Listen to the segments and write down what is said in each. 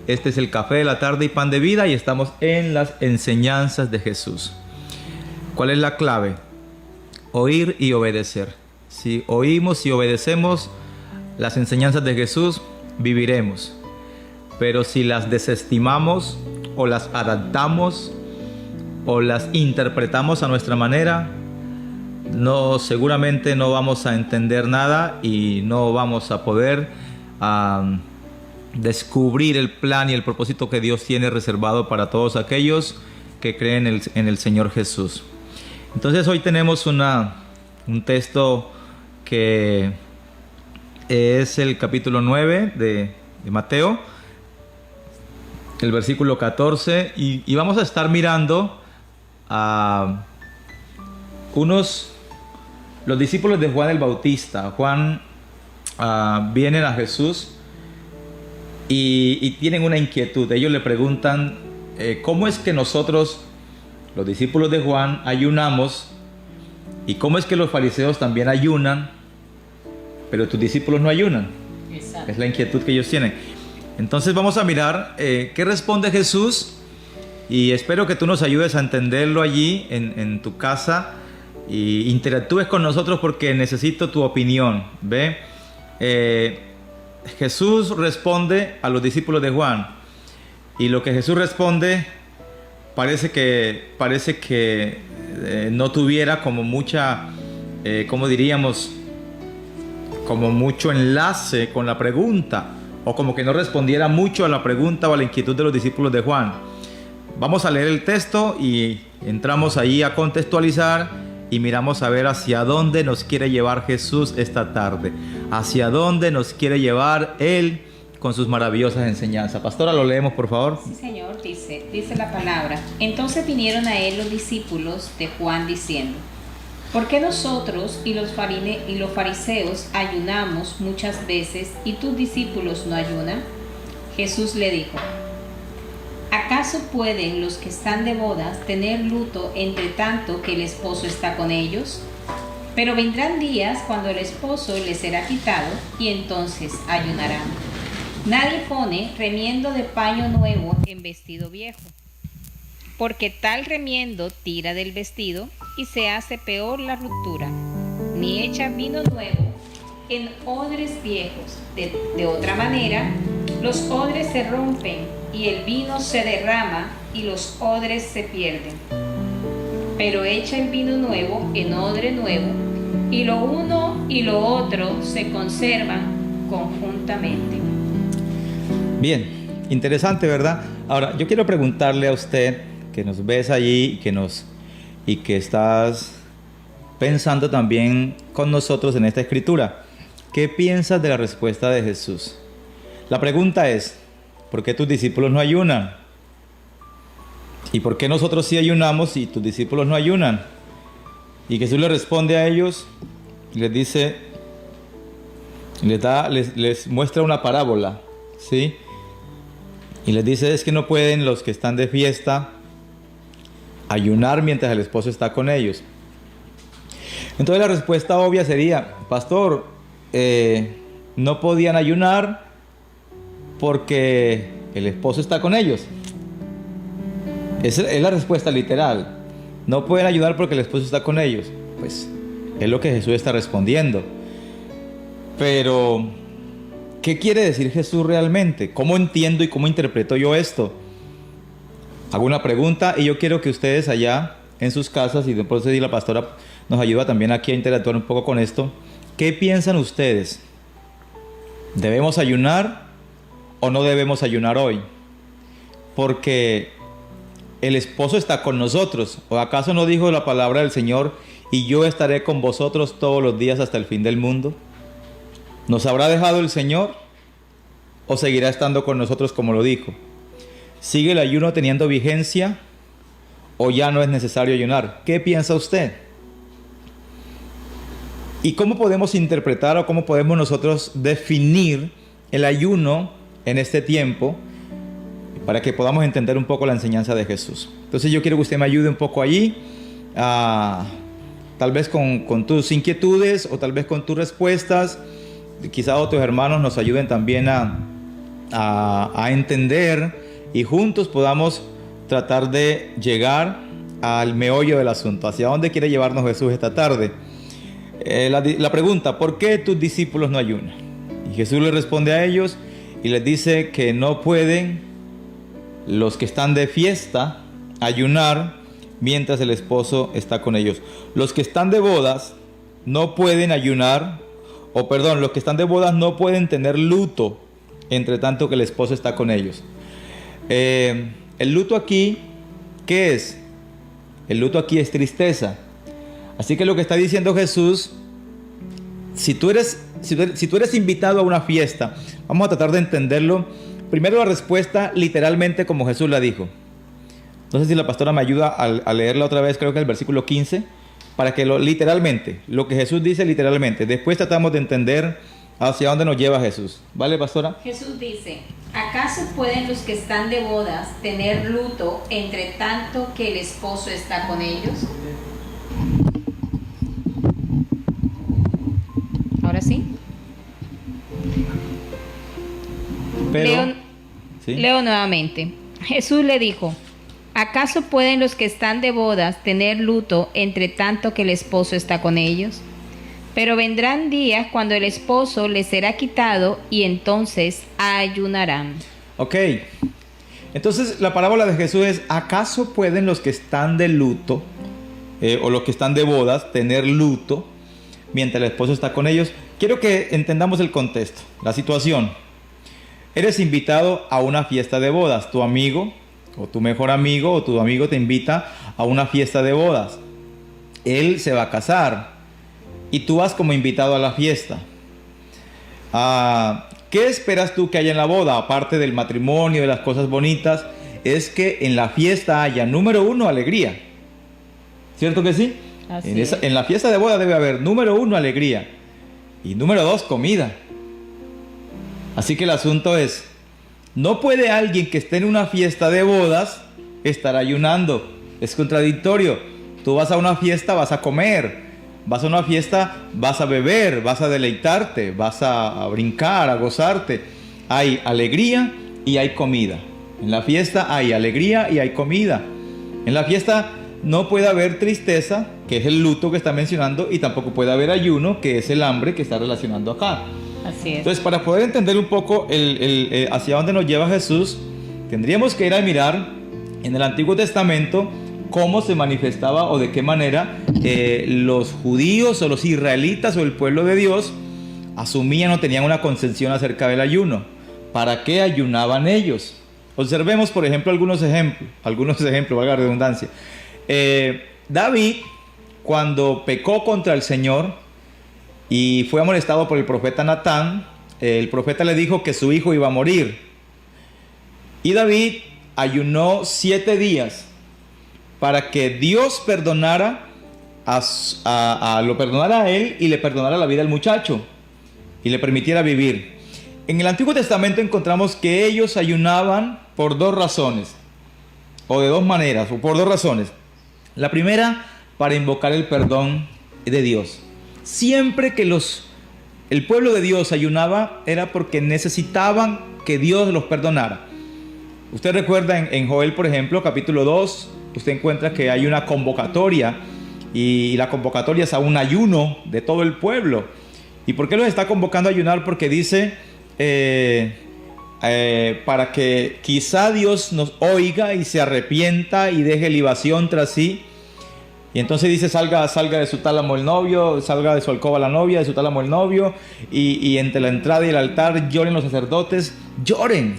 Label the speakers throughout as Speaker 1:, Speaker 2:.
Speaker 1: Este es el Café de la Tarde y Pan de Vida y estamos en las enseñanzas de Jesús. ¿Cuál es la clave? Oír y obedecer. Si oímos y obedecemos las enseñanzas de Jesús, viviremos. Pero si las desestimamos o las adaptamos o las interpretamos a nuestra manera, seguramente no vamos a entender nada y no vamos a poder descubrir el plan y el propósito que Dios tiene reservado para todos aquellos que creen en el Señor Jesús. Entonces hoy tenemos un texto que es el capítulo 9 de Mateo, el versículo 14, y vamos a estar mirando a los discípulos de Juan el Bautista. Juan vienen a Jesús y tienen una inquietud. Ellos le preguntan, ¿cómo es que nosotros, los discípulos de Juan, ayunamos? ¿Y cómo es que los fariseos también ayunan, pero tus discípulos no ayunan? Exacto. Es la inquietud que ellos tienen. Entonces vamos a mirar qué responde Jesús, y espero que tú nos ayudes a entenderlo allí en tu casa y interactúes con nosotros porque necesito tu opinión. ¿Ve? Jesús responde a los discípulos de Juan, y lo que Jesús responde parece que no tuviera como mucha, ¿cómo diríamos? Como mucho enlace con la pregunta, o como que no respondiera mucho a la pregunta o a la inquietud de los discípulos de Juan. Vamos a leer el texto y entramos ahí a contextualizar y miramos a ver hacia dónde nos quiere llevar Jesús esta tarde, hacia dónde nos quiere llevar Él con sus maravillosas enseñanzas. Pastora, ¿lo leemos, por favor?
Speaker 2: Sí, Señor, dice la palabra. Entonces vinieron a Él los discípulos de Juan diciendo: ¿por qué nosotros y los fariseos ayunamos muchas veces y tus discípulos no ayunan? Jesús le dijo: ¿acaso pueden los que están de bodas tener luto entre tanto que el esposo está con ellos? Pero vendrán días cuando el esposo les será quitado y entonces ayunarán. Nadie pone remiendo de paño nuevo en vestido viejo, porque tal remiendo tira del vestido y se hace peor la ruptura. Ni echa vino nuevo en odres viejos. De otra manera, los odres se rompen y el vino se derrama y los odres se pierden. Pero echa el vino nuevo en odre nuevo, y lo uno y lo otro se conservan conjuntamente.
Speaker 1: Bien, interesante, ¿verdad? Ahora, yo quiero preguntarle a usted, que nos ves allí y que estás pensando también con nosotros en esta escritura, ¿qué piensas de la respuesta de Jesús? La pregunta es, ¿por qué tus discípulos no ayunan? ¿Y por qué nosotros sí ayunamos y tus discípulos no ayunan? Y Jesús le responde a ellos y les dice, les muestra una parábola, ¿sí? Y les dice, es que no pueden los que están de fiesta ayunar mientras el esposo está con ellos. Entonces la respuesta obvia sería, pastor, no podían ayunar porque el esposo está con ellos. Es la respuesta literal. No pueden ayudar porque el esposo está con ellos. Pues es lo que Jesús está respondiendo. Pero ¿qué quiere decir Jesús realmente? ¿Cómo entiendo y cómo interpreto yo esto? Hago una pregunta y yo quiero que ustedes allá en sus casas, y después la pastora nos ayuda también aquí a interactuar un poco con esto. ¿Qué piensan ustedes? ¿Debemos ayunar o no debemos ayunar hoy? Porque el esposo está con nosotros. ¿O acaso no dijo la palabra del Señor, y yo estaré con vosotros todos los días hasta el fin del mundo? ¿Nos habrá dejado el Señor o seguirá estando con nosotros como lo dijo? ¿Sigue el ayuno teniendo vigencia o ya no es necesario ayunar? ¿Qué piensa usted? ¿Y cómo podemos interpretar o cómo podemos nosotros definir el ayuno en este tiempo para que podamos entender un poco la enseñanza de Jesús? Entonces yo quiero que usted me ayude un poco allí, tal vez con tus inquietudes o tal vez con tus respuestas. Quizá otros hermanos nos ayuden también a a entender y juntos podamos tratar de llegar al meollo del asunto. ¿Hacia dónde quiere llevarnos Jesús esta tarde? La pregunta, ¿por qué tus discípulos no ayunan? Y Jesús les responde a ellos y les dice que no pueden los que están de fiesta ayunar mientras el esposo está con ellos. Los que están de bodas no pueden ayunar, los que están de bodas no pueden tener luto entre tanto que el esposo está con ellos. El luto aquí, ¿qué es? El luto aquí es tristeza. Así que lo que está diciendo Jesús, si tú eres invitado a una fiesta, vamos a tratar de entenderlo. Primero la respuesta literalmente como Jesús la dijo. No sé si la pastora me ayuda a leerla otra vez, creo que es el versículo 15, para que literalmente, lo que Jesús dice literalmente. Después tratamos de entender hacia dónde nos lleva Jesús. ¿Vale, pastora?
Speaker 2: Jesús dice, ¿acaso pueden los que están de bodas tener luto entre tanto que el esposo está con ellos? Ahora sí.
Speaker 1: Pero,
Speaker 2: Leo nuevamente. Jesús le dijo, ¿acaso pueden los que están de bodas tener luto entre tanto que el esposo está con ellos? Pero vendrán días cuando el esposo les será quitado y entonces ayunarán.
Speaker 1: Ok. Entonces la parábola de Jesús es, ¿acaso pueden los que están de luto o los que están de bodas tener luto mientras el esposo está con ellos? Quiero que entendamos el contexto, la situación. Eres invitado a una fiesta de bodas. Tu amigo o tu mejor amigo o tu amigo te invita a una fiesta de bodas. Él se va a casar y tú vas como invitado a la fiesta. ¿Qué esperas tú que haya en la boda? Aparte del matrimonio, de las cosas bonitas, es que en la fiesta haya, número uno, alegría. ¿Cierto que sí? En la fiesta de boda debe haber, número uno, alegría. Y número dos, comida. Así que el asunto es, no puede alguien que esté en una fiesta de bodas estar ayunando. Es contradictorio. Tú vas a una fiesta, vas a comer. Vas a una fiesta, vas a beber, vas a deleitarte, vas a brincar, a gozarte. Hay alegría y hay comida. En la fiesta hay alegría y hay comida. En la fiesta no puede haber tristeza, que es el luto que está mencionando, y tampoco puede haber ayuno, que es el hambre que está relacionando acá.
Speaker 2: Así es.
Speaker 1: Entonces, para poder entender un poco hacia dónde nos lleva Jesús, tendríamos que ir a mirar en el Antiguo Testamento cómo se manifestaba o de qué manera los judíos o los israelitas o el pueblo de Dios asumían o tenían una concepción acerca del ayuno. ¿Para qué ayunaban ellos? Observemos, por ejemplo, algunos ejemplos, valga la redundancia. David, cuando pecó contra el Señor y fue amonestado por el profeta Natán, el profeta le dijo que su hijo iba a morir. Y David ayunó 7 días para que Dios perdonara lo perdonara a él y le perdonara la vida al muchacho y le permitiera vivir. En el Antiguo Testamento encontramos que ellos ayunaban por 2 razones, o de 2 maneras, o por 2 razones. La primera, para invocar el perdón de Dios. Siempre que el pueblo de Dios ayunaba, era porque necesitaban que Dios los perdonara. Usted recuerda en Joel, por ejemplo, capítulo 2, usted encuentra que hay una convocatoria, y la convocatoria es a un ayuno de todo el pueblo. ¿Y por qué los está convocando a ayunar? Porque dice, para que quizá Dios nos oiga y se arrepienta y deje libación tras sí. Y entonces dice, salga de su tálamo el novio, salga de su alcoba la novia, de su tálamo el novio, y entre la entrada y el altar lloren los sacerdotes, lloren,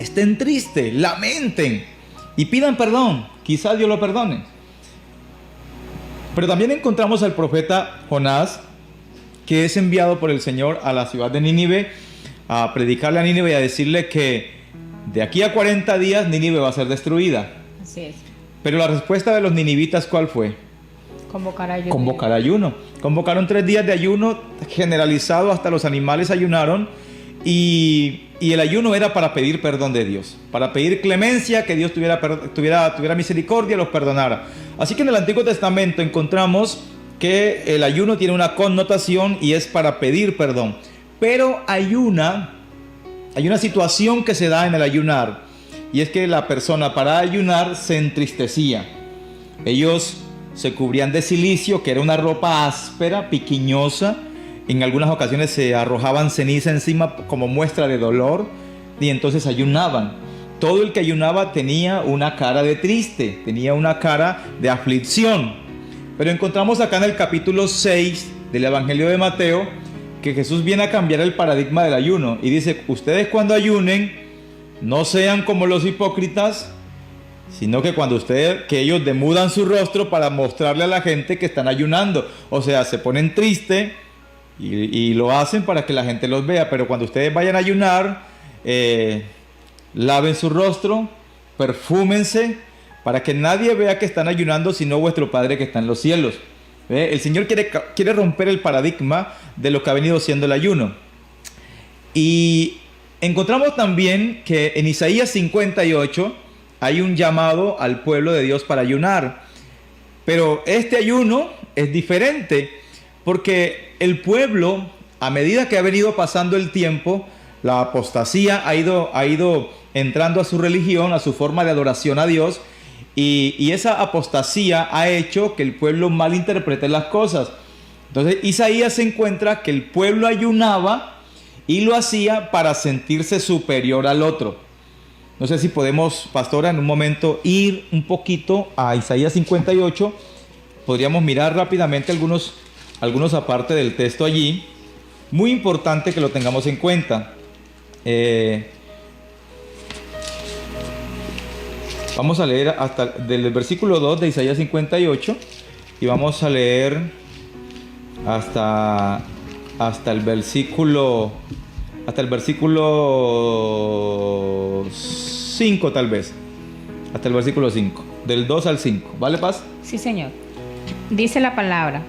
Speaker 1: estén tristes, lamenten y pidan perdón, quizá Dios lo perdone. Pero también encontramos al profeta Jonás, que es enviado por el Señor a la ciudad de Nínive a predicarle a Nínive y a decirle que de aquí a 40 días Nínive va a ser destruida.
Speaker 2: Así es.
Speaker 1: Pero la respuesta de los ninivitas, ¿cuál fue?
Speaker 2: Convocar ayuno.
Speaker 1: Convocar ayuno. Convocaron 3 días de ayuno generalizado, hasta los animales ayunaron, y el ayuno era para pedir perdón de Dios, para pedir clemencia, que Dios tuviera misericordia y los perdonara. Así que en el Antiguo Testamento encontramos que el ayuno tiene una connotación y es para pedir perdón. Pero ayuna hay una situación que se da en el ayunar, y es que la persona para ayunar se entristecía. Ellos se cubrían de cilicio, que era una ropa áspera, piquiñosa. En algunas ocasiones se arrojaban ceniza encima como muestra de dolor, y entonces ayunaban. Todo el que ayunaba tenía una cara de triste, tenía una cara de aflicción. Pero encontramos acá en el capítulo 6 del Evangelio de Mateo que Jesús viene a cambiar el paradigma del ayuno y dice: ustedes cuando ayunen no sean como los hipócritas, sino que que ellos demudan su rostro para mostrarle a la gente que están ayunando. O sea, se ponen tristes y lo hacen para que la gente los vea. Pero cuando ustedes vayan a ayunar, laven su rostro, perfúmense, para que nadie vea que están ayunando, sino vuestro Padre que está en los cielos. El Señor quiere romper el paradigma de lo que ha venido siendo el ayuno. Y encontramos también que en Isaías 58 hay un llamado al pueblo de Dios para ayunar. Pero este ayuno es diferente, porque el pueblo, a medida que ha venido pasando el tiempo, la apostasía ha ido entrando a su religión, a su forma de adoración a Dios, y esa apostasía ha hecho que el pueblo malinterprete las cosas. Entonces Isaías se encuentra que el pueblo ayunaba y lo hacía para sentirse superior al otro. No sé si podemos, pastora, en un momento ir un poquito a Isaías 58. Podríamos mirar rápidamente algunos aparte del texto allí. Muy importante que lo tengamos en cuenta. Vamos a leer hasta del versículo 2 de Isaías 58 y vamos a leer hasta el versículo 5 tal vez. Hasta el versículo 5, del 2 al 5. ¿Vale, Paz?
Speaker 2: Sí, Señor. Dice la palabra: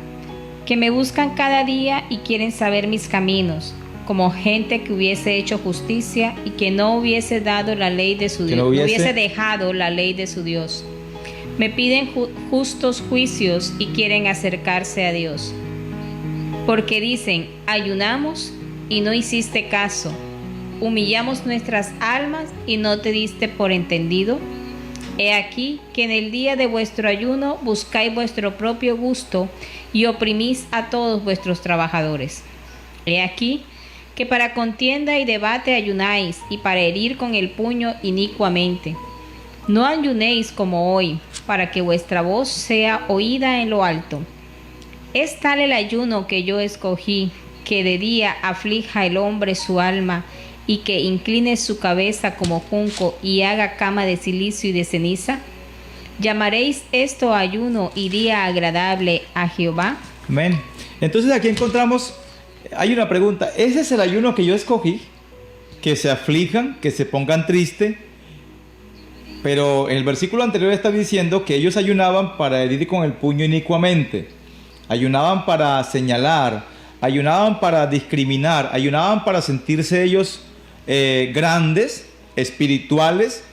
Speaker 2: que me buscan cada día y quieren saber mis caminos, como gente que hubiese hecho justicia y que no hubiese dado la ley de su Dios, no hubiese dejado la ley de su Dios. Me piden justos juicios y quieren acercarse a Dios. Porque dicen: ayunamos y no hiciste caso, humillamos nuestras almas y no te diste por entendido. He aquí que en el día de vuestro ayuno buscáis vuestro propio gusto y oprimís a todos vuestros trabajadores. He aquí que para contienda y debate ayunáis, y para herir con el puño inicuamente. No ayunéis como hoy, para que vuestra voz sea oída en lo alto. Es tal el ayuno que yo escogí, que de día aflija el hombre su alma, y que incline su cabeza como junco y haga cama de cilicio y de ceniza. ¿Llamaréis esto ayuno y día agradable a Jehová?
Speaker 1: Amén. Entonces aquí encontramos, hay una pregunta: ¿ese es el ayuno que yo escogí? Que se aflijan, que se pongan tristes. Pero en el versículo anterior está diciendo que ellos ayunaban para herir con el puño inicuamente, ayunaban para señalar, ayunaban para discriminar, ayunaban para sentirse ellos grandes, espirituales,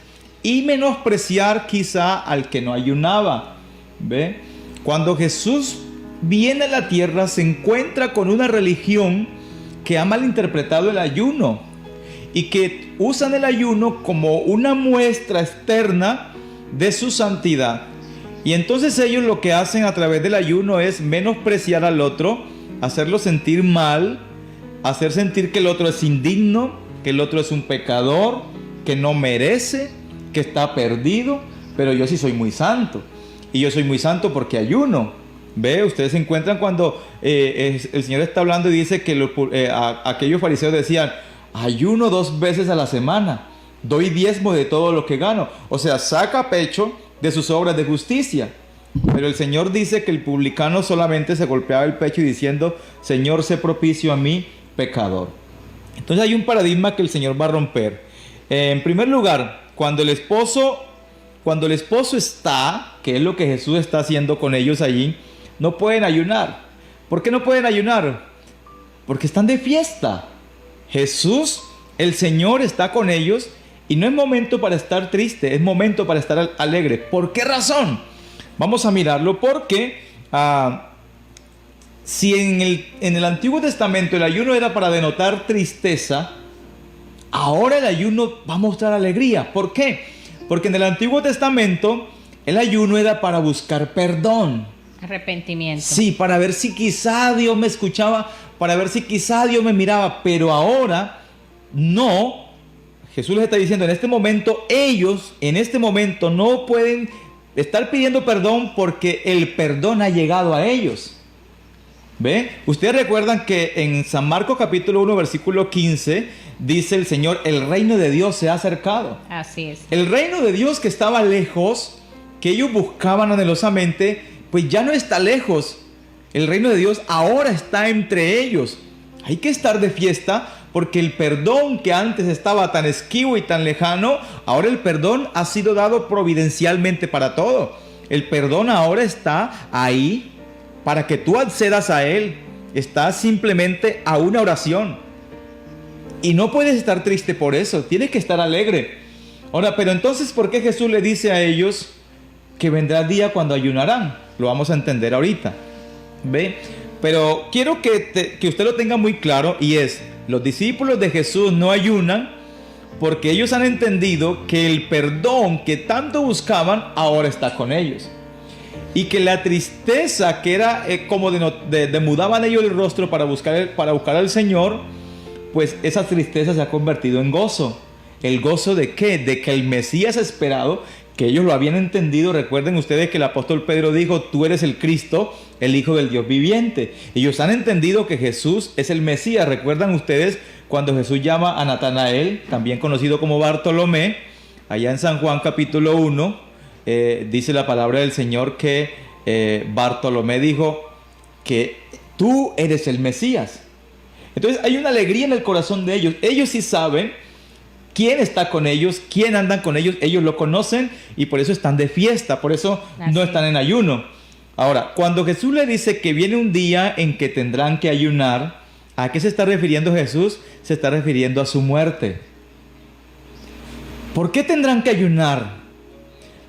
Speaker 1: y menospreciar quizá al que no ayunaba. ¿Ve? Cuando Jesús viene a la tierra, se encuentra con una religión que ha malinterpretado el ayuno y que usan el ayuno como una muestra externa de su santidad. Y entonces ellos lo que hacen a través del ayuno es menospreciar al otro, hacerlo sentir mal, hacer sentir que el otro es indigno, que el otro es un pecador, que no merece, que está perdido. Pero yo sí soy muy santo, y yo soy muy santo porque ayuno. Ve, ustedes se encuentran cuando el Señor está hablando y dice que aquellos fariseos decían: ayuno 2 veces a la semana, doy diezmo de todo lo que gano. O sea, saca pecho de sus obras de justicia. Pero el Señor dice que el publicano solamente se golpeaba el pecho y diciendo: Señor, sé propicio a mí, pecador. Entonces hay un paradigma que el Señor va a romper. En primer lugar, cuando el esposo está, que es lo que Jesús está haciendo con ellos allí, no pueden ayunar. ¿Por qué no pueden ayunar? Porque están de fiesta. Jesús, el Señor, está con ellos y no es momento para estar triste, es momento para estar alegre. ¿Por qué razón? Vamos a mirarlo porque si en el Antiguo Testamento el ayuno era para denotar tristeza, ahora el ayuno va a mostrar alegría. ¿Por qué? Porque en el Antiguo Testamento el ayuno era para buscar perdón.
Speaker 2: Arrepentimiento.
Speaker 1: Sí, para ver si quizá Dios me escuchaba, para ver si quizá Dios me miraba, pero ahora no. Jesús les está diciendo, en este momento, ellos en este momento no pueden estar pidiendo perdón porque el perdón ha llegado a ellos. ¿Ve? Ustedes recuerdan que en San Marcos capítulo 1, versículo 15, dice el Señor, el reino de Dios se ha acercado.
Speaker 2: Así es.
Speaker 1: El reino de Dios que estaba lejos, que ellos buscaban anhelosamente, pues ya no está lejos. El reino de Dios ahora está entre ellos. Hay que estar de fiesta porque el perdón que antes estaba tan esquivo y tan lejano, ahora el perdón ha sido dado providencialmente para todo. El perdón ahora está ahí para que tú accedas a él. Está simplemente a una oración. Y no puedes estar triste por eso, tienes que estar alegre. Ahora, pero entonces, ¿por qué Jesús le dice a ellos que vendrá día cuando ayunarán? Lo vamos a entender ahorita. ¿Ve? Pero quiero que usted lo tenga muy claro, y es, los discípulos de Jesús no ayunan porque ellos han entendido que el perdón que tanto buscaban ahora está con ellos. Y que la tristeza que era como demudaban ellos el rostro para buscar al Señor, pues esa tristeza se ha convertido en gozo. ¿El gozo de qué? De que el Mesías esperado, que ellos lo habían entendido. Recuerden ustedes que el apóstol Pedro dijo, tú eres el Cristo, el Hijo del Dios viviente. Ellos han entendido que Jesús es el Mesías. ¿Recuerdan ustedes cuando Jesús llama a Natanael, también conocido como Bartolomé, allá en San Juan capítulo 1, dice la palabra del Señor que Bartolomé dijo que tú eres el Mesías? Entonces hay una alegría en el corazón de ellos. Ellos sí saben quién está con ellos, quién andan con ellos. Ellos lo conocen y por eso están de fiesta, por eso no están en ayuno. Ahora, cuando Jesús le dice que viene un día en que tendrán que ayunar, ¿a qué se está refiriendo Jesús? Se está refiriendo a su muerte. ¿Por qué tendrán que ayunar?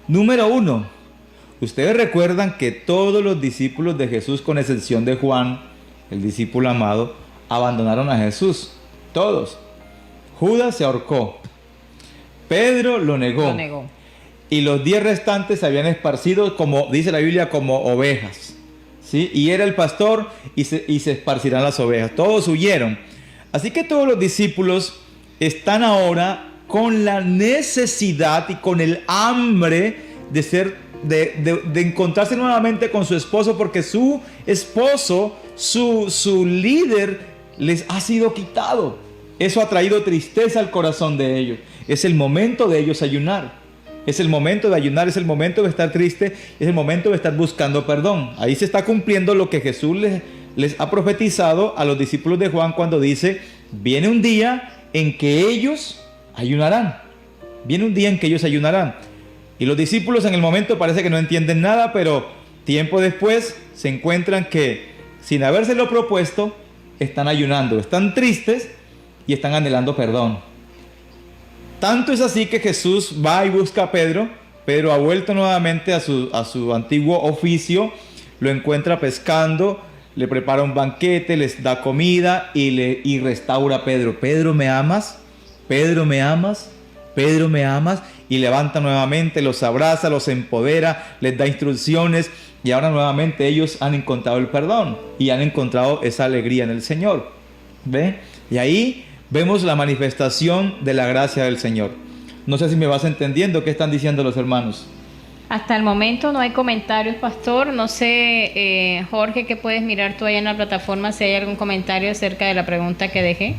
Speaker 1: Número 1, ustedes recuerdan que todos los discípulos de Jesús, con excepción de Juan, el discípulo amado, abandonaron a Jesús. Todos. Judas se ahorcó. Pedro lo negó. Y los 10 restantes se habían esparcido, como dice la Biblia, como ovejas. ¿Sí? Y era el pastor y se esparcirán las ovejas. Todos huyeron. Así que todos los discípulos están ahora con la necesidad y con el hambre de encontrarse nuevamente con su esposo, porque su esposo, su líder, les ha sido quitado. Eso ha traído tristeza al corazón de ellos. Es el momento de ellos ayunar. Es el momento de ayunar, es el momento de estar triste, es el momento de estar buscando perdón. Ahí se está cumpliendo lo que Jesús les ha profetizado a los discípulos de Juan cuando dice, viene un día en que ellos ayunarán. Viene un día en que ellos ayunarán. Y los discípulos en el momento parece que no entienden nada, pero tiempo después se encuentran que, sin habérselo propuesto, están ayunando, están tristes y están anhelando perdón. Tanto es así que Jesús va y busca a Pedro. Pedro ha vuelto nuevamente a su antiguo oficio, lo encuentra pescando, le prepara un banquete, les da comida y restaura a Pedro. Pedro, ¿me amas? Pedro, ¿me amas? Pedro, ¿me amas? Y levanta nuevamente, los abraza, los empodera, les da instrucciones y ahora nuevamente ellos han encontrado el perdón y han encontrado esa alegría en el Señor. ¿Ve? Y ahí vemos la manifestación de la gracia del Señor. No sé si me vas entendiendo qué están diciendo los hermanos.
Speaker 2: Hasta el momento no hay comentarios, pastor. No sé, Jorge, ¿qué puedes mirar tú allá en la plataforma si hay algún comentario acerca de la pregunta que dejé?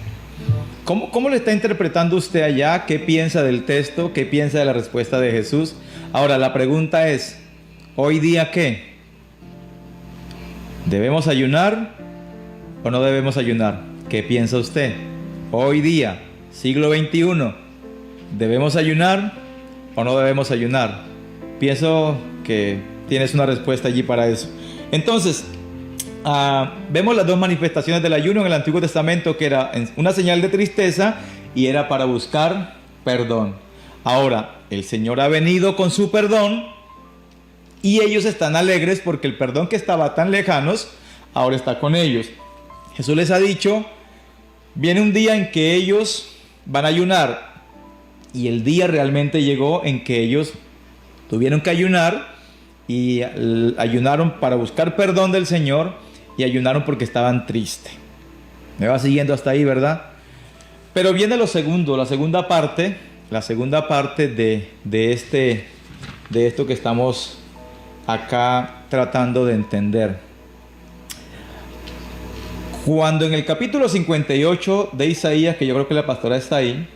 Speaker 1: ¿Cómo le está interpretando usted allá? ¿Qué piensa del texto? ¿Qué piensa de la respuesta de Jesús? Ahora, la pregunta es, ¿hoy día qué? ¿Debemos ayunar o no debemos ayunar? ¿Qué piensa usted? Hoy día, siglo XXI, ¿debemos ayunar o no debemos ayunar? Pienso que tienes una respuesta allí para eso. Entonces, vemos las dos manifestaciones del ayuno en el Antiguo Testamento, que era una señal de tristeza y era para buscar perdón. Ahora, el Señor ha venido con su perdón y ellos están alegres porque el perdón que estaba tan lejanos ahora está con ellos. Jesús les ha dicho, viene un día en que ellos van a ayunar. Y el día realmente llegó en que ellos tuvieron que ayunar y ayunaron para buscar perdón del Señor y ayunaron porque estaban tristes. Me va siguiendo hasta ahí, ¿verdad? Pero viene lo segundo, la segunda parte de esto que estamos acá tratando de entender. Cuando en el capítulo 58 de Isaías, que yo creo que la pastora está ahí,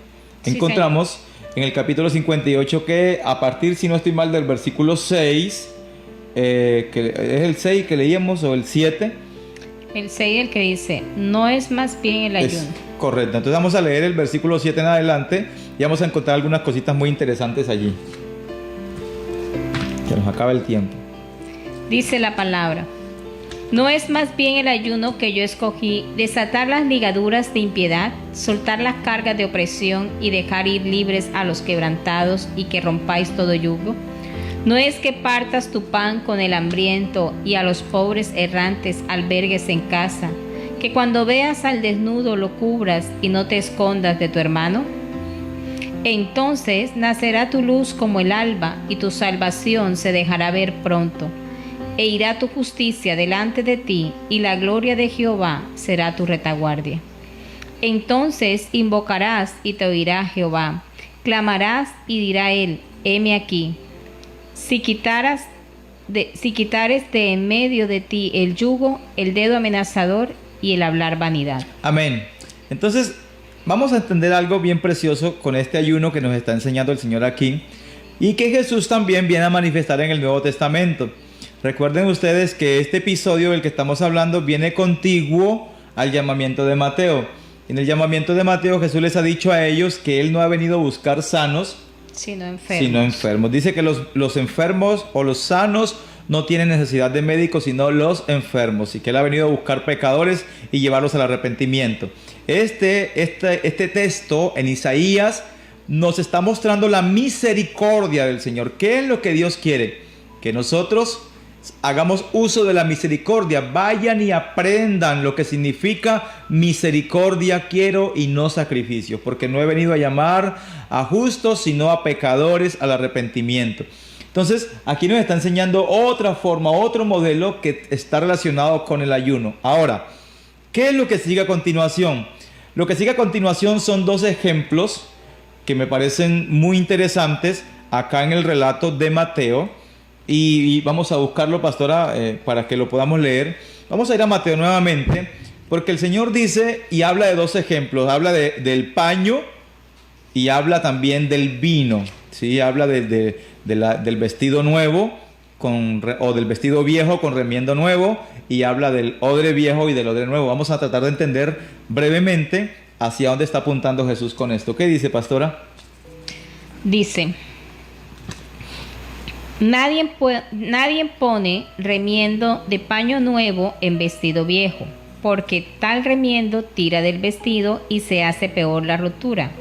Speaker 1: sí, encontramos en el capítulo 58 que a partir, si no estoy mal, del versículo 6, que es el 6 que leíamos o el 7.
Speaker 2: El 6 el que dice, no es más bien el ayuno.
Speaker 1: Es correcto, entonces vamos a leer el versículo 7 en adelante y vamos a encontrar algunas cositas muy interesantes allí. Que nos acaba el tiempo.
Speaker 2: Dice la palabra, no es más bien el ayuno que yo escogí, desatar las ligaduras de impiedad, soltar las cargas de opresión y dejar ir libres a los quebrantados y que rompáis todo yugo. No es que partas tu pan con el hambriento y a los pobres errantes albergues en casa, que cuando veas al desnudo lo cubras y no te escondas de tu hermano. Entonces nacerá tu luz como el alba y tu salvación se dejará ver pronto. E irá tu justicia delante de ti y la gloria de Jehová será tu retaguardia. Entonces invocarás y te oirá Jehová, clamarás y dirá él, heme aquí. Si quitares de en medio de ti el yugo, el dedo amenazador y el hablar vanidad.
Speaker 1: Amén. Entonces, vamos a entender algo bien precioso con este ayuno que nos está enseñando el Señor aquí y que Jesús también viene a manifestar en el Nuevo Testamento. Recuerden ustedes que este episodio del que estamos hablando viene contiguo al llamamiento de Mateo. En el llamamiento de Mateo, Jesús les ha dicho a ellos que Él no ha venido a buscar sanos, sino enfermos. Dice que los enfermos o los sanos no tienen necesidad de médicos, sino los enfermos, y que Él ha venido a buscar pecadores y llevarlos al arrepentimiento. Este texto en Isaías nos está mostrando la misericordia del Señor. ¿Qué es lo que Dios quiere? Que nosotros hagamos uso de la misericordia. Vayan y aprendan lo que significa misericordia quiero y no sacrificios, porque no he venido a llamar a justos sino a pecadores al arrepentimiento. Entonces aquí nos está enseñando otra forma, otro modelo que está relacionado con el ayuno. Ahora, ¿qué es lo que sigue a continuación? Lo que sigue a continuación son dos ejemplos que me parecen muy interesantes acá en el relato de Mateo. Y vamos a buscarlo, pastora, para que lo podamos leer. Vamos a ir a Mateo nuevamente, porque el Señor dice y habla de dos ejemplos. Habla del paño y habla también del vino, ¿sí? Habla del vestido nuevo o del vestido viejo con remiendo nuevo, y habla del odre viejo y del odre nuevo. Vamos a tratar de entender brevemente hacia dónde está apuntando Jesús con esto. ¿Qué dice, pastora?
Speaker 2: Dice... Nadie pone remiendo de paño nuevo en vestido viejo, porque tal remiendo tira del vestido y se hace peor la rotura.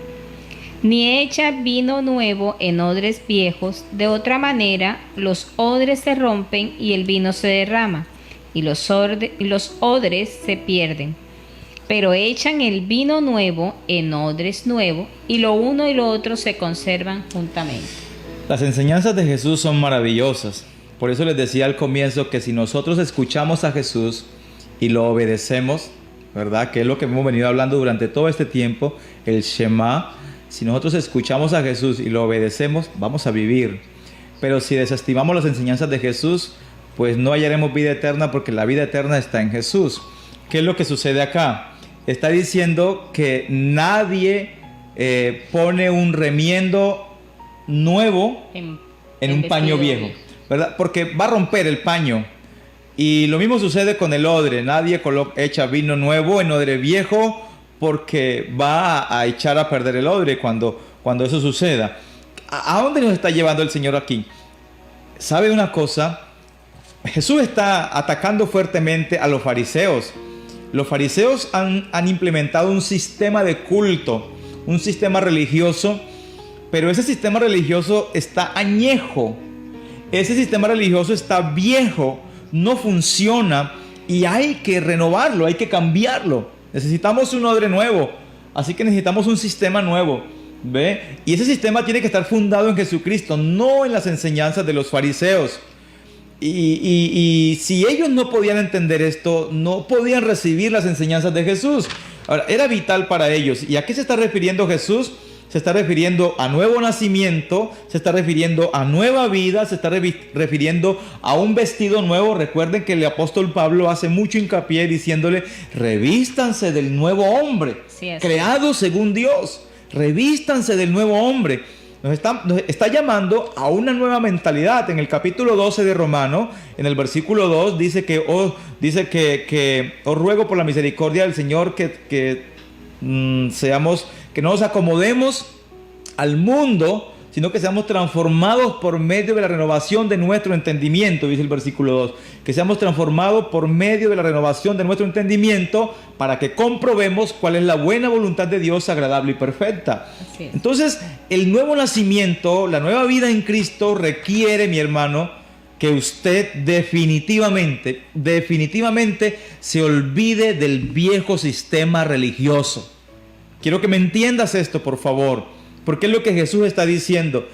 Speaker 2: Ni echa vino nuevo en odres viejos, de otra manera los odres se rompen y el vino se derrama, y los odres se pierden. Pero echan el vino nuevo en odres nuevos, y lo uno y lo otro se conservan juntamente.
Speaker 1: Las enseñanzas de Jesús son maravillosas. Por eso les decía al comienzo que si nosotros escuchamos a Jesús y lo obedecemos, ¿verdad? Que es lo que hemos venido hablando durante todo este tiempo, el Shema. Si nosotros escuchamos a Jesús y lo obedecemos, vamos a vivir. Pero si desestimamos las enseñanzas de Jesús, pues no hallaremos vida eterna, porque la vida eterna está en Jesús. ¿Qué es lo que sucede acá? Está diciendo que nadie pone un remiendo nuevo en un paño viejo, ¿verdad? Porque va a romper el paño. Y lo mismo sucede con el odre. Nadie echa vino nuevo en odre viejo, porque va a echar a perder el odre cuando eso suceda. ¿A dónde nos está llevando el Señor aquí? ¿Sabe una cosa? Jesús está atacando fuertemente a los fariseos. Los fariseos han implementado un sistema de culto, un sistema religioso, pero ese sistema religioso está añejo. Ese sistema religioso está viejo, no funciona, y hay que renovarlo, hay que cambiarlo. Necesitamos un odre nuevo. Así que necesitamos un sistema nuevo, ¿ve? Y ese sistema tiene que estar fundado en Jesucristo, no en las enseñanzas de los fariseos. Y si ellos no podían entender esto, no podían recibir las enseñanzas de Jesús. Ahora, era vital para ellos. ¿Y a qué se está refiriendo Jesús? Se está refiriendo a nuevo nacimiento, se está refiriendo a nueva vida, se está refiriendo a un vestido nuevo. Recuerden que el apóstol Pablo hace mucho hincapié diciéndole, revístanse del nuevo hombre, creado según Dios. Revístanse del nuevo hombre. Nos está llamando a una nueva mentalidad. En el capítulo 12 de Romano, en el versículo 2, dice que os ruego por la misericordia del Señor que no nos acomodemos al mundo, sino que seamos transformados por medio de la renovación de nuestro entendimiento, dice el versículo 2. Que seamos transformados por medio de la renovación de nuestro entendimiento para que comprobemos cuál es la buena voluntad de Dios, agradable y perfecta. Entonces, el nuevo nacimiento, la nueva vida en Cristo requiere, mi hermano, que usted definitivamente se olvide del viejo sistema religioso. Quiero que me entiendas esto, por favor, porque es lo que Jesús está diciendo.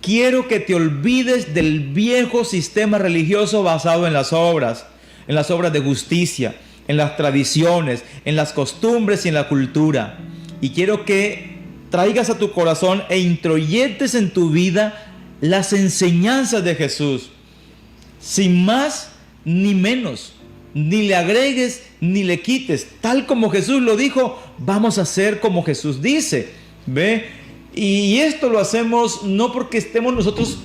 Speaker 1: Quiero que te olvides del viejo sistema religioso basado en las obras de justicia, en las tradiciones, en las costumbres y en la cultura. Y quiero que traigas a tu corazón e introyectes en tu vida las enseñanzas de Jesús, sin más ni menos. Ni le agregues ni le quites, tal como Jesús lo dijo. Vamos a hacer como Jesús dice, ¿ve? Y esto lo hacemos no porque estemos nosotros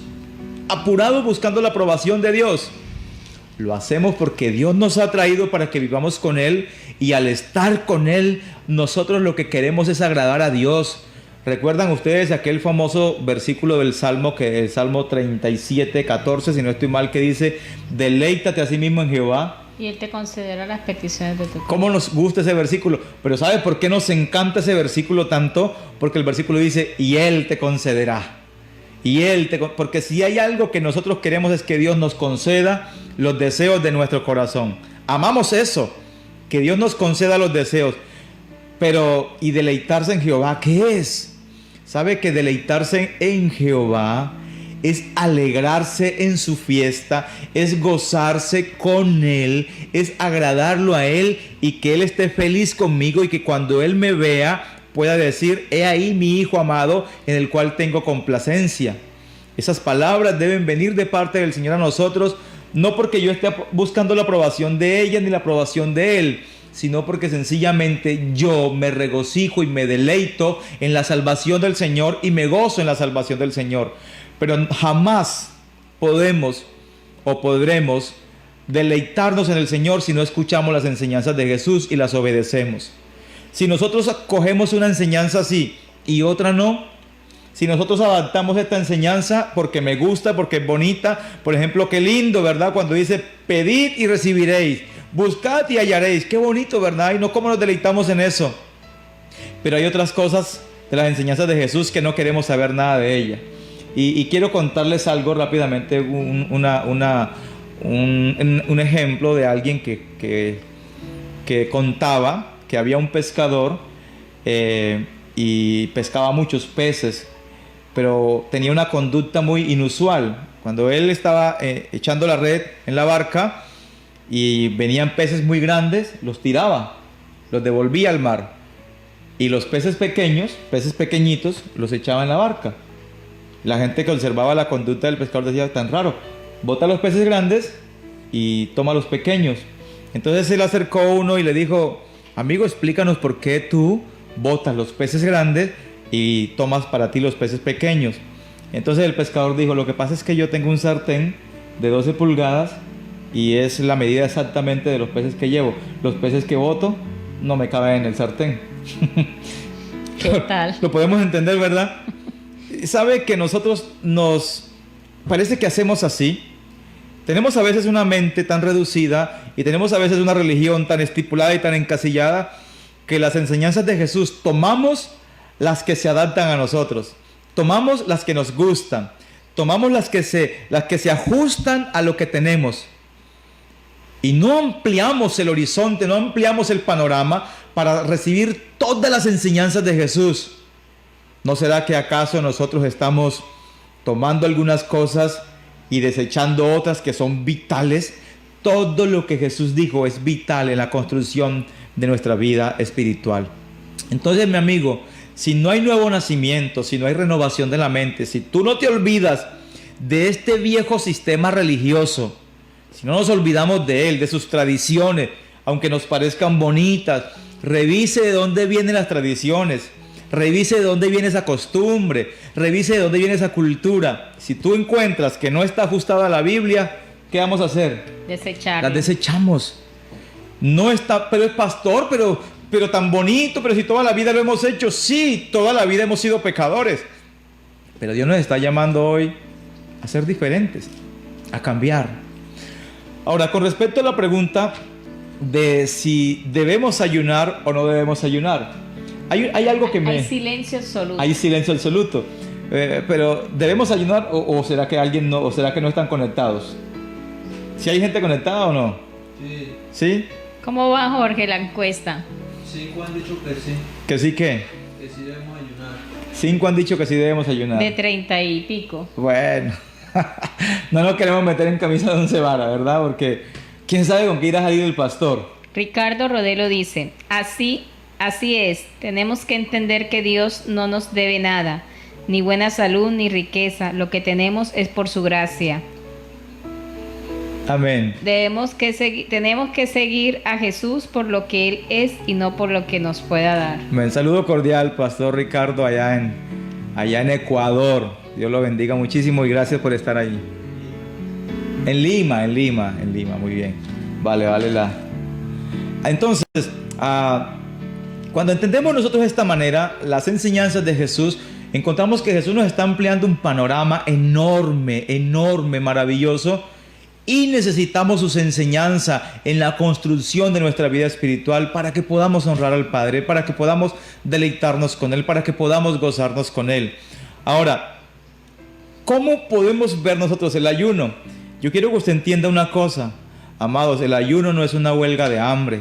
Speaker 1: apurados buscando la aprobación de Dios. Lo hacemos porque Dios nos ha traído para que vivamos con Él, y al estar con Él, nosotros lo que queremos es agradar a Dios. ¿Recuerdan ustedes aquel famoso versículo del Salmo, que el Salmo 37, 14, si no estoy mal, que dice, deleítate a sí mismo en Jehová?
Speaker 2: Y Él te concederá las peticiones de tu corazón.
Speaker 1: ¿Cómo nos gusta ese versículo? Pero ¿sabes por qué nos encanta ese versículo tanto? Porque el versículo dice, y Él te concederá. Porque si hay algo que nosotros queremos es que Dios nos conceda los deseos de nuestro corazón. Amamos eso, que Dios nos conceda los deseos. Pero, ¿y deleitarse en Jehová qué es? ¿Sabe que deleitarse en Jehová es alegrarse en su fiesta, es gozarse con Él, es agradarlo a Él y que Él esté feliz conmigo, y que cuando Él me vea pueda decir, he ahí mi Hijo amado en el cual tengo complacencia? Esas palabras deben venir de parte del Señor a nosotros, no porque yo esté buscando la aprobación de ella ni la aprobación de Él, sino porque sencillamente yo me regocijo y me deleito en la salvación del Señor y me gozo en la salvación del Señor. Pero jamás podremos o podremos deleitarnos en el Señor si no escuchamos las enseñanzas de Jesús y las obedecemos. Si nosotros cogemos una enseñanza así y otra no, si nosotros adaptamos esta enseñanza porque me gusta, porque es bonita, por ejemplo, qué lindo, ¿verdad? Cuando dice, pedid y recibiréis, buscad y hallaréis, qué bonito, ¿verdad? Y no cómo nos deleitamos en eso. Pero hay otras cosas de las enseñanzas de Jesús que no queremos saber nada de ella. Y quiero contarles algo rápidamente, un ejemplo de alguien que contaba que había un pescador y pescaba muchos peces, pero tenía una conducta muy inusual. Cuando él estaba echando la red en la barca y venían peces muy grandes, los tiraba, los devolvía al mar, y los peces pequeños, peces pequeñitos, los echaba en la barca. La gente que observaba la conducta del pescador decía, tan raro, bota los peces grandes y toma los pequeños. Entonces se le acercó uno y le dijo, amigo, explícanos por qué tú botas los peces grandes y tomas para ti los peces pequeños. Entonces el pescador dijo, lo que pasa es que yo tengo un sartén de 12 pulgadas y es la medida exactamente de los peces que llevo. Los peces que boto no me caben en el sartén.
Speaker 2: ¿Qué tal?
Speaker 1: Lo podemos entender, ¿verdad? Sabe que nosotros nos parece que hacemos así. Tenemos a veces una mente tan reducida y tenemos a veces una religión tan estipulada y tan encasillada que las enseñanzas de Jesús tomamos las que se adaptan a nosotros, tomamos las que nos gustan, tomamos las que se ajustan a lo que tenemos. y no ampliamos el horizonte, no ampliamos el panorama para recibir todas las enseñanzas de Jesús, ¿no será que acaso nosotros estamos tomando algunas cosas y desechando otras que son vitales? Todo lo que Jesús dijo es vital en la construcción de nuestra vida espiritual. Entonces, mi amigo, si no hay nuevo nacimiento, si no hay renovación de la mente, si tú no te olvidas de este viejo sistema religioso, si no nos olvidamos de él, de sus tradiciones, aunque nos parezcan bonitas, revise de dónde vienen las tradiciones, revise de dónde viene esa costumbre, revise de dónde viene esa cultura. Si tú encuentras que no está ajustada a la Biblia, ¿qué vamos a hacer?
Speaker 2: Desecharlo.
Speaker 1: Las desechamos. No está, pero es pastor, pero tan bonito, pero si toda la vida lo hemos hecho. Sí, toda la vida hemos sido pecadores. Pero Dios nos está llamando hoy a ser diferentes, a cambiar. Ahora, con respecto a la pregunta de si debemos ayunar o no debemos ayunar, hay algo que
Speaker 2: Hay silencio absoluto.
Speaker 1: Hay silencio absoluto. Pero ¿debemos ayunar o será que alguien no, o será que no están conectados? ¿Si hay gente conectada o no?
Speaker 3: Sí.
Speaker 1: ¿Sí?
Speaker 2: ¿Cómo va, Jorge, la encuesta?
Speaker 3: 5 han dicho que sí.
Speaker 1: ¿Que sí qué?
Speaker 3: Que sí debemos ayunar.
Speaker 1: 5 han dicho que sí debemos ayunar.
Speaker 2: De 30 y pico.
Speaker 1: Bueno, no nos queremos meter en camisa de 11 varas, ¿verdad? Porque quién sabe con qué irá a salir el pastor.
Speaker 2: Ricardo Rodelo dice, así es, tenemos que entender que Dios no nos debe nada, ni buena salud ni riqueza, lo que tenemos es por su gracia.
Speaker 1: Amén.
Speaker 2: Tenemos que seguir a Jesús por lo que Él es y no por lo que nos pueda dar.
Speaker 1: Un saludo cordial, Pastor Ricardo, allá en Ecuador. Dios lo bendiga muchísimo y gracias por estar allí. En Lima, muy bien. Vale la... Entonces, cuando entendemos nosotros de esta manera las enseñanzas de Jesús, encontramos que Jesús nos está ampliando un panorama enorme, maravilloso, y necesitamos sus enseñanzas en la construcción de nuestra vida espiritual para que podamos honrar al Padre, para que podamos deleitarnos con Él, para que podamos gozarnos con Él. Ahora, ¿cómo podemos ver nosotros el ayuno? Yo quiero que usted entienda una cosa, amados, el ayuno no es una huelga de hambre.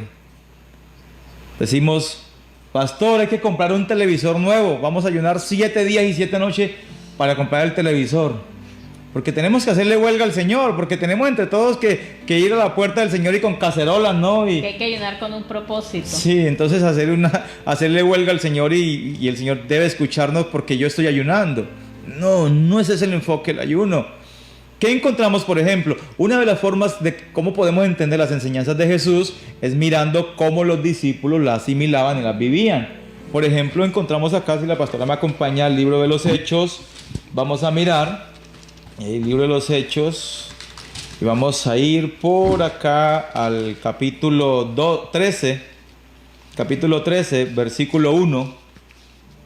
Speaker 1: Decimos, pastor, hay que comprar un televisor nuevo, vamos a ayunar 7 días y 7 noches para comprar el televisor. Porque tenemos que hacerle huelga al Señor, porque tenemos entre todos que ir a la puerta del Señor y con cacerolas, ¿no?
Speaker 2: Que hay que ayunar con un propósito.
Speaker 1: Sí, entonces hacerle huelga al Señor y el Señor debe escucharnos porque yo estoy ayunando. No ese es el enfoque del ayuno. ¿Qué encontramos, por ejemplo? Una de las formas de cómo podemos entender las enseñanzas de Jesús es mirando cómo los discípulos las asimilaban y las vivían. Por ejemplo, encontramos acá, si la pastora me acompaña, el libro de los Hechos. Vamos a mirar el libro de los Hechos y vamos a ir por acá al capítulo 13, versículo 1,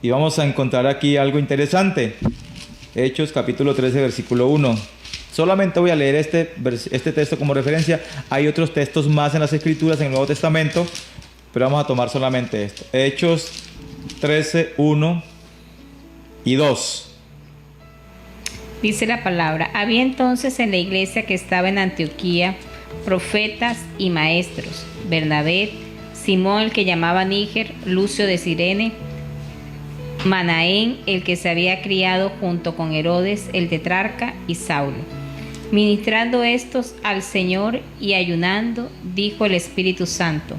Speaker 1: y vamos a encontrar aquí algo interesante. Hechos capítulo 13, versículo 1. Solamente voy a leer este texto como referencia. Hay otros textos más en las Escrituras, en el Nuevo Testamento, pero vamos a tomar solamente esto. Hechos 13, 1 y 2.
Speaker 2: Dice la palabra, había entonces en la iglesia que estaba en Antioquía profetas y maestros, Bernabé, Simón el que llamaba Níger, Lucio de Cirene, Manaén el que se había criado junto con Herodes el tetrarca y Saulo. Ministrando estos al Señor y ayunando, dijo el Espíritu Santo,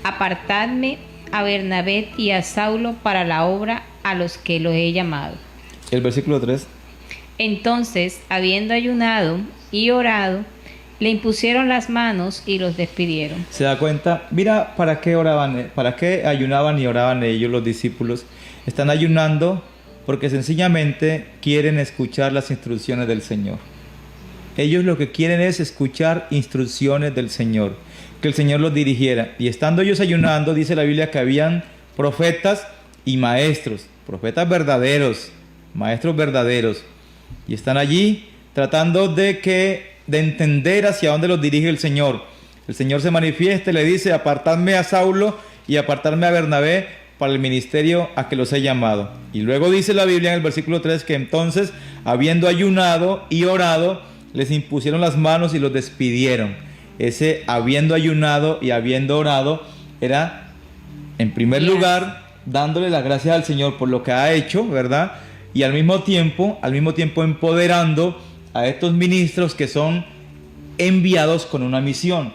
Speaker 2: apartadme a Bernabé y a Saulo para la obra a los que los he llamado.
Speaker 1: El versículo 3.
Speaker 2: Entonces, habiendo ayunado y orado, le impusieron las manos y los despidieron.
Speaker 1: ¿Se da cuenta? Mira, ¿para qué oraban? ¿Para qué ayunaban y oraban ellos, los discípulos? Están ayunando porque sencillamente quieren escuchar las instrucciones del Señor. Ellos lo que quieren es escuchar instrucciones del Señor, que el Señor los dirigiera. Y estando ellos ayunando, dice la Biblia que habían profetas y maestros, profetas verdaderos, maestros verdaderos. Y están allí tratando de entender hacia dónde los dirige el Señor. El Señor se manifiesta y le dice, apartadme a Saulo y apartarme a Bernabé para el ministerio a que los he llamado. Y luego dice la Biblia en el versículo 3 que entonces, habiendo ayunado y orado, les impusieron las manos y los despidieron. ese habiendo ayunado y habiendo orado, era en primer lugar dándole las gracias al Señor por lo que ha hecho, ¿verdad? Y al mismo tiempo empoderando a estos ministros que son enviados con una misión.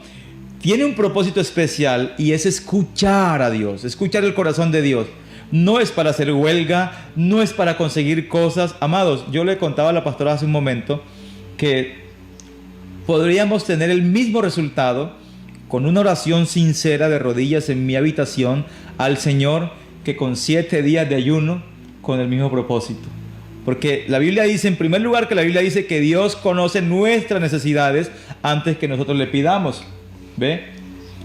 Speaker 1: Tiene un propósito especial y es escuchar a Dios, escuchar el corazón de Dios. No es para hacer huelga, no es para conseguir cosas. Amados, yo le contaba a la pastora hace un momento que podríamos tener el mismo resultado con una oración sincera de rodillas en mi habitación al Señor que con 7 días de ayuno con el mismo propósito. Porque la Biblia dice, en primer lugar, que la Biblia dice que Dios conoce nuestras necesidades antes que nosotros le pidamos. ¿Ve?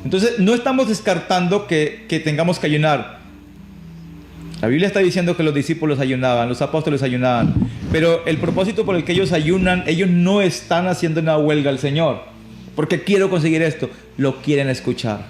Speaker 1: Entonces, no estamos descartando que tengamos que ayunar. La Biblia está diciendo que los discípulos ayunaban, los apóstoles ayunaban. Pero el propósito por el que ellos ayunan, ellos no están haciendo una huelga al Señor. Porque quiero conseguir esto. Lo quieren escuchar.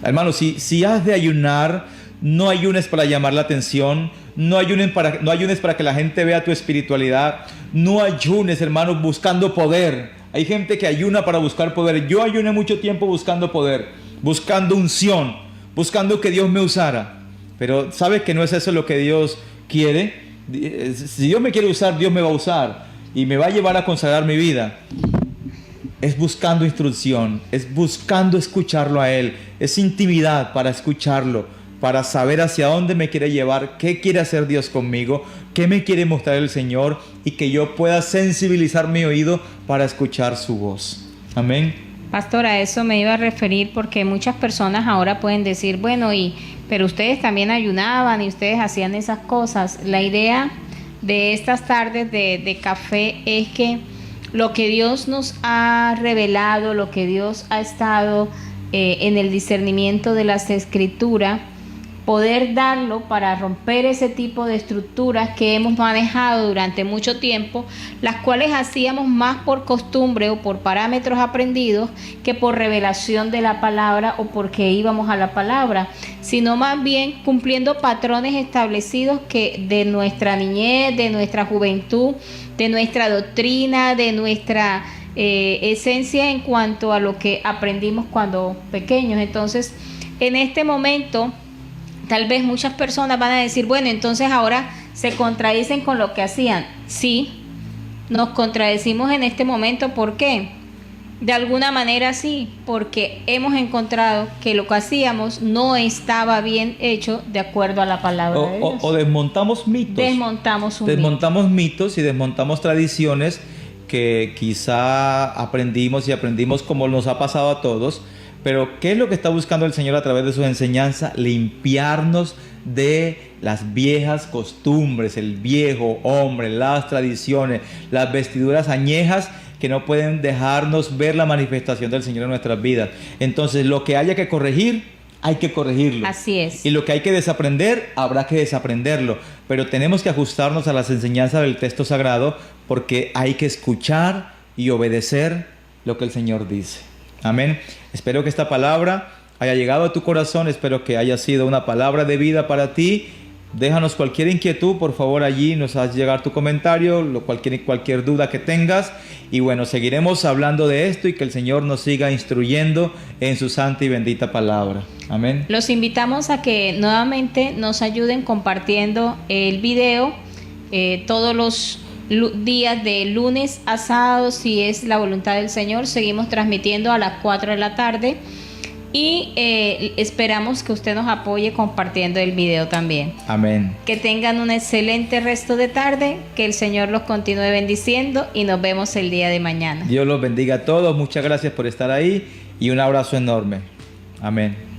Speaker 1: Hermano, si has de ayunar, no ayunes para llamar la atención. No ayunes para que la gente vea tu espiritualidad. No ayunes, hermano, buscando poder. Hay gente que ayuna para buscar poder. Yo ayuné mucho tiempo buscando poder, buscando unción, buscando que Dios me usara. Pero ¿sabes que no es eso lo que Dios quiere? Si Dios me quiere usar, Dios me va a usar y me va a llevar a consagrar mi vida. Es buscando instrucción, es buscando escucharlo a Él, es intimidad para escucharlo, para saber hacia dónde me quiere llevar, qué quiere hacer Dios conmigo, qué me quiere mostrar el Señor y que yo pueda sensibilizar mi oído para escuchar su voz. Amén.
Speaker 2: Pastor, a eso me iba a referir porque muchas personas ahora pueden decir, bueno, pero ustedes también ayunaban y ustedes hacían esas cosas. La idea de estas tardes de café es que lo que Dios nos ha revelado, lo que Dios ha estado en el discernimiento de las Escrituras, poder darlo para romper ese tipo de estructuras que hemos manejado durante mucho tiempo, las cuales hacíamos más por costumbre o por parámetros aprendidos que por revelación de la palabra o porque íbamos a la palabra, sino más bien cumpliendo patrones establecidos que de nuestra niñez, de nuestra juventud, de nuestra doctrina, de nuestra esencia en cuanto a lo que aprendimos cuando pequeños. Entonces, en este momento, tal vez muchas personas van a decir, bueno, entonces ahora se contradicen con lo que hacían. Sí, nos contradecimos en este momento. ¿Por qué? De alguna manera sí, porque hemos encontrado que lo que hacíamos no estaba bien hecho de acuerdo a la palabra de Dios.
Speaker 1: O desmontamos mitos. Desmontamos mitos y desmontamos tradiciones que quizá aprendimos como nos ha pasado a todos. Pero ¿qué es lo que está buscando el Señor a través de sus enseñanzas? Limpiarnos de las viejas costumbres, el viejo hombre, las tradiciones, las vestiduras añejas que no pueden dejarnos ver la manifestación del Señor en nuestras vidas. Entonces, lo que haya que corregir, hay que corregirlo.
Speaker 2: Así es.
Speaker 1: Y lo que hay que desaprender, habrá que desaprenderlo. Pero tenemos que ajustarnos a las enseñanzas del texto sagrado porque hay que escuchar y obedecer lo que el Señor dice. Amén. Espero que esta palabra haya llegado a tu corazón. Espero que haya sido una palabra de vida para ti. Déjanos cualquier inquietud, por favor, allí nos haz llegar tu comentario, cualquier duda que tengas. Y bueno, seguiremos hablando de esto y que el Señor nos siga instruyendo en su santa y bendita palabra. Amén.
Speaker 2: Los invitamos a que nuevamente nos ayuden compartiendo el video todos los días de lunes a sábado, si es la voluntad del Señor. Seguimos transmitiendo a las 4 de la tarde y esperamos que usted nos apoye compartiendo el video también.
Speaker 1: Amén.
Speaker 2: Que tengan un excelente resto de tarde, que el Señor los continúe bendiciendo y nos vemos el día de mañana.
Speaker 1: Dios los bendiga a todos, muchas gracias por estar ahí y un abrazo enorme. Amén.